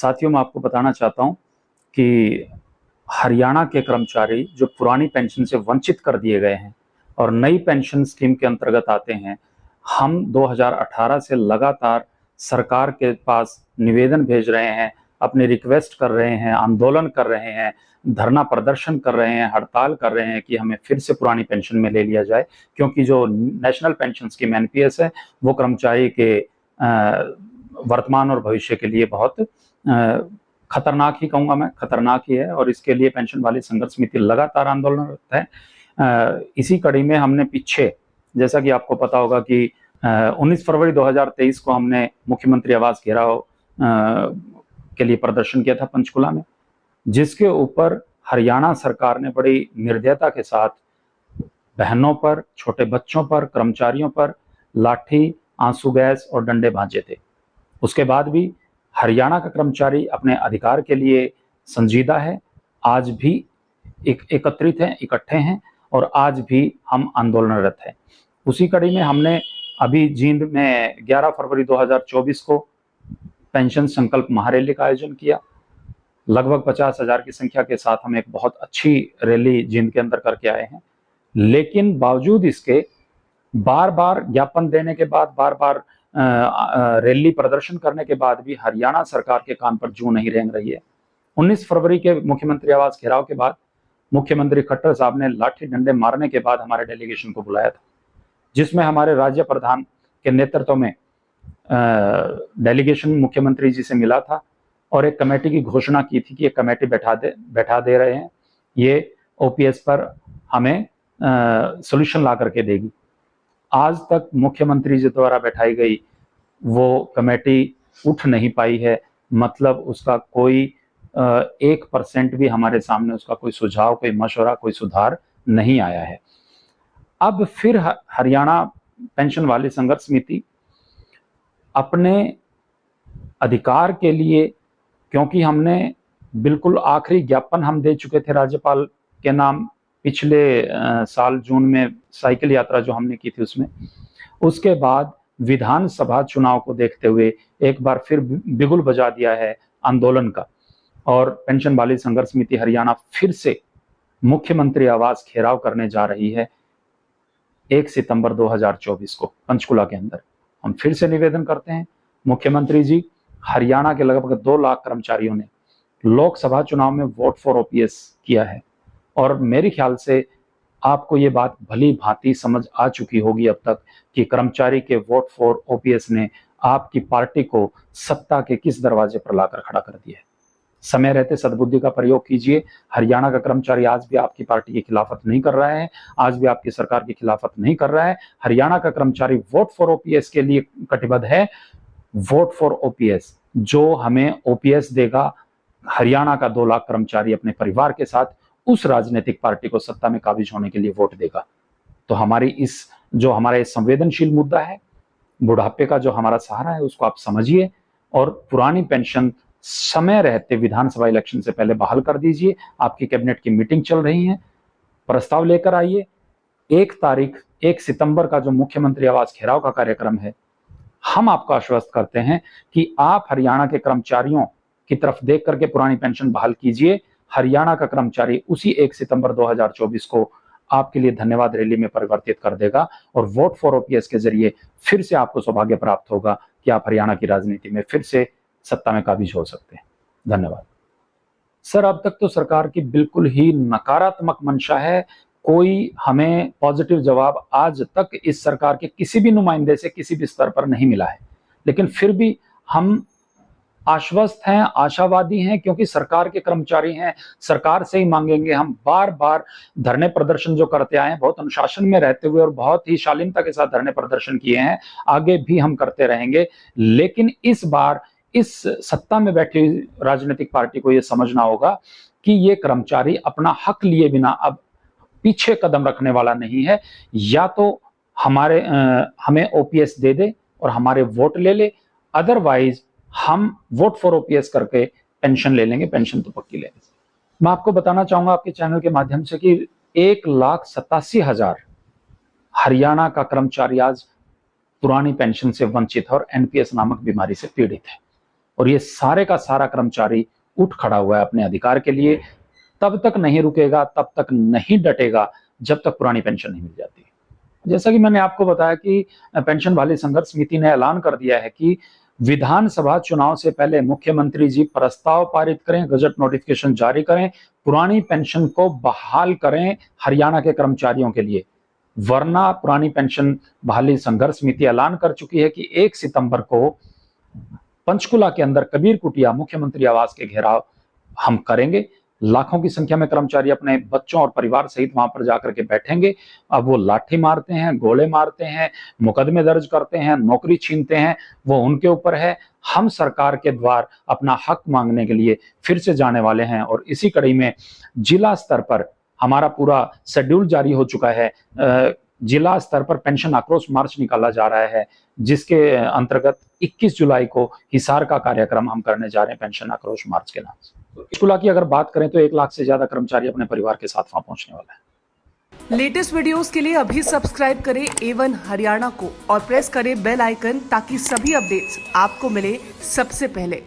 साथियों, मैं आपको बताना चाहता हूं कि हरियाणा के कर्मचारी जो पुरानी पेंशन से वंचित कर दिए गए हैं और नई पेंशन स्कीम के अंतर्गत आते हैं, हम 2018 से लगातार सरकार के पास निवेदन भेज रहे हैं, अपनी रिक्वेस्ट कर रहे हैं, आंदोलन कर रहे हैं, धरना प्रदर्शन कर रहे हैं, हड़ताल कर रहे हैं कि हमें फिर से पुरानी पेंशन में ले लिया जाए, क्योंकि जो नेशनल पेंशन स्कीम एनपीएस है वो कर्मचारी के वर्तमान और भविष्य के लिए बहुत खतरनाक ही कहूंगा मैं, खतरनाक ही है। और इसके लिए पेंशन वाली संघर्ष समिति लगातार आंदोलनरत है। इसी कड़ी में हमने पीछे, जैसा कि आपको पता होगा कि 19 फरवरी 2023 को हमने मुख्यमंत्री आवास घेराव के लिए प्रदर्शन किया था पंचकुला में, जिसके ऊपर हरियाणा सरकार ने बड़ी निर्दयता के साथ बहनों पर, छोटे बच्चों पर, कर्मचारियों पर लाठी, आंसू गैस और डंडे भांजे थे। उसके बाद भी हरियाणा का कर्मचारी अपने अधिकार के लिए संजीदा है, आज भी एकत्रित हैं, इकट्ठे हैं और आज भी हम आंदोलनरत हैं। उसी कड़ी में हमने अभी जींद में 11 फरवरी 2024 को पेंशन संकल्प महारैली का आयोजन किया। लगभग 50,000 की संख्या के साथ हम एक बहुत अच्छी रैली जींद के अंदर करके आए हैं। लेकिन बावजूद इसके बार बार ज्ञापन देने के बाद, बार बार रैली प्रदर्शन करने के बाद भी हरियाणा सरकार के कान पर जूं नहीं रेंग रही है। 19 फरवरी के मुख्यमंत्री आवास घेराव के बाद मुख्यमंत्री खट्टर साहब ने लाठी डंडे मारने के बाद हमारे डेलीगेशन को बुलाया था, जिसमें हमारे राज्य प्रधान के नेतृत्व में डेलीगेशन मुख्यमंत्री जी से मिला था और एक कमेटी की घोषणा की थी कि ये कमेटी बैठा दे रहे हैं, ये ओपीएस पर हमें सोल्यूशन ला करके देगी। आज तक मुख्यमंत्री जी द्वारा बैठाई गई वो कमेटी उठ नहीं पाई है, मतलब उसका कोई 1% भी हमारे सामने उसका कोई सुझाव, कोई मशवरा, कोई सुधार नहीं आया है। अब फिर हरियाणा पेंशन वाली संघर्ष समिति अपने अधिकार के लिए, क्योंकि हमने बिल्कुल आखिरी ज्ञापन हम दे चुके थे राज्यपाल के नाम पिछले साल जून में साइकिल यात्रा जो हमने की थी उसमें, उसके बाद विधानसभा चुनाव को देखते हुए एक बार फिर बिगुल बजा दिया है आंदोलन का और पेंशन वाली संघर्ष समिति हरियाणा फिर से मुख्यमंत्री आवास घेराव करने जा रही है 1 सितंबर 2024 को पंचकुला के अंदर। हम फिर से निवेदन करते हैं, मुख्यमंत्री जी, हरियाणा के लगभग 2 लाख कर्मचारियों ने लोकसभा चुनाव में वोट फॉर ओपीएस किया है और मेरे ख्याल से आपको ये बात भली भांति समझ आ चुकी होगी अब तक कि कर्मचारी के वोट फॉर ओपीएस ने आपकी पार्टी को सत्ता के किस दरवाजे पर लाकर खड़ा कर दिया है। समय रहते सद्बुद्धि का प्रयोग कीजिए। हरियाणा का कर्मचारी आज भी आपकी पार्टी की खिलाफत नहीं कर रहा है, आज भी आपकी सरकार की खिलाफत नहीं कर रहा है। हरियाणा का कर्मचारी वोट फॉर ओपीएस के लिए कटिबद्ध है। वोट फॉर ओपीएस जो हमें ओपीएस देगा, हरियाणा का 2 लाख कर्मचारी अपने परिवार के साथ उस राजनीतिक पार्टी को सत्ता में काबिज होने के लिए वोट देगा। तो हमारी जो हमारा संवेदनशील मुद्दा है, बुढ़ापे का जो हमारा सहारा है, उसको आप समझिए और पुरानी पेंशन समय रहते विधानसभा इलेक्शन से पहले बहाल कर दीजिए। आपकी कैबिनेट की मीटिंग चल रही है, प्रस्ताव लेकर आइए। 1 सितंबर का जो मुख्यमंत्री आवास घेराव का कार्यक्रम है, हम आपको आश्वस्त करते हैं कि आप हरियाणा के कर्मचारियों की तरफ देख करके पुरानी पेंशन बहाल कीजिए। हरियाणा का कर्मचारी उसी 1 सितंबर 2024 को आपके लिए धन्यवाद रैली में परिवर्तित कर देगा और वोट फॉर ओपीएस के जरिए फिर से आपको सौभाग्य प्राप्त होगा कि आप हरियाणा की राजनीति में फिर से सत्ता में काबिज हो सकते हैं। धन्यवाद। सर, अब तक तो सरकार की बिल्कुल ही नकारात्मक मंशा है। कोई हमें पॉजिटिव जवाब आज तक इस सरकार के किसी भी नुमाइंदे से किसी भी स्तर पर नहीं मिला है, लेकिन फिर भी हम आश्वस्त हैं, आशावादी हैं, क्योंकि सरकार के कर्मचारी हैं, सरकार से ही मांगेंगे। हम बार बार धरने प्रदर्शन जो करते आए हैं, बहुत अनुशासन में रहते हुए और बहुत ही शालीनता के साथ धरने प्रदर्शन किए हैं, आगे भी हम करते रहेंगे। लेकिन इस बार इस सत्ता में बैठी राजनीतिक पार्टी को यह समझना होगा कि ये कर्मचारी अपना हक लिए बिना अब पीछे कदम रखने वाला नहीं है। या तो हमें ओपीएस दे दे और हमारे वोट ले ले, अदरवाइज हम वोट फॉर ओपीएस करके पेंशन ले लेंगे, पेंशन तो पक्की लेंगे। मैं आपको बताना चाहूंगा आपके चैनल के माध्यम से कि 1,87,000 हरियाणा का कर्मचारी आज पुरानी पेंशन से वंचित है और एनपीएस नामक बीमारी से पीड़ित है। और ये सारे का सारा कर्मचारी उठ खड़ा हुआ है अपने अधिकार के लिए। तब तक नहीं रुकेगा, तब तक नहीं डटेगा जब तक पुरानी पेंशन नहीं मिल जाती। जैसा कि मैंने आपको बताया कि पेंशन बहाली संघर्ष समिति ने ऐलान कर दिया है कि विधानसभा चुनाव से पहले मुख्यमंत्री जी प्रस्ताव पारित करें, गजट नोटिफिकेशन जारी करें, पुरानी पेंशन को बहाल करें हरियाणा के कर्मचारियों के लिए, वरना पुरानी पेंशन बहाली संघर्ष समिति ऐलान कर चुकी है कि 1 सितंबर को पंचकुला के अंदर कबीर कुटिया मुख्यमंत्री आवास के घेराव हम करेंगे। लाखों की संख्या में कर्मचारी अपने बच्चों और परिवार सहित वहां पर जाकर के बैठेंगे। अब वो लाठी मारते हैं, गोले मारते हैं, मुकदमे दर्ज करते हैं, नौकरी छीनते हैं, वो उनके ऊपर है। हम सरकार के द्वार अपना हक मांगने के लिए फिर से जाने वाले हैं और इसी कड़ी में जिला स्तर पर हमारा पूरा शेड्यूल जारी हो चुका है। जिला स्तर पर पेंशन आक्रोश मार्च निकाला जा रहा है, जिसके अंतर्गत 21 जुलाई को हिसार का कार्यक्रम हम करने जा रहे हैं पेंशन आक्रोश मार्च के नाम से। पंचकुला की अगर बात करें तो 1 लाख से ज्यादा कर्मचारी अपने परिवार के साथ वहां पहुंचने वाला है। लेटेस्ट वीडियोस के लिए अभी सब्सक्राइब करें A1 हरियाणा को और प्रेस करें बेल आइकन ताकि सभी अपडेट्स आपको मिले सबसे पहले।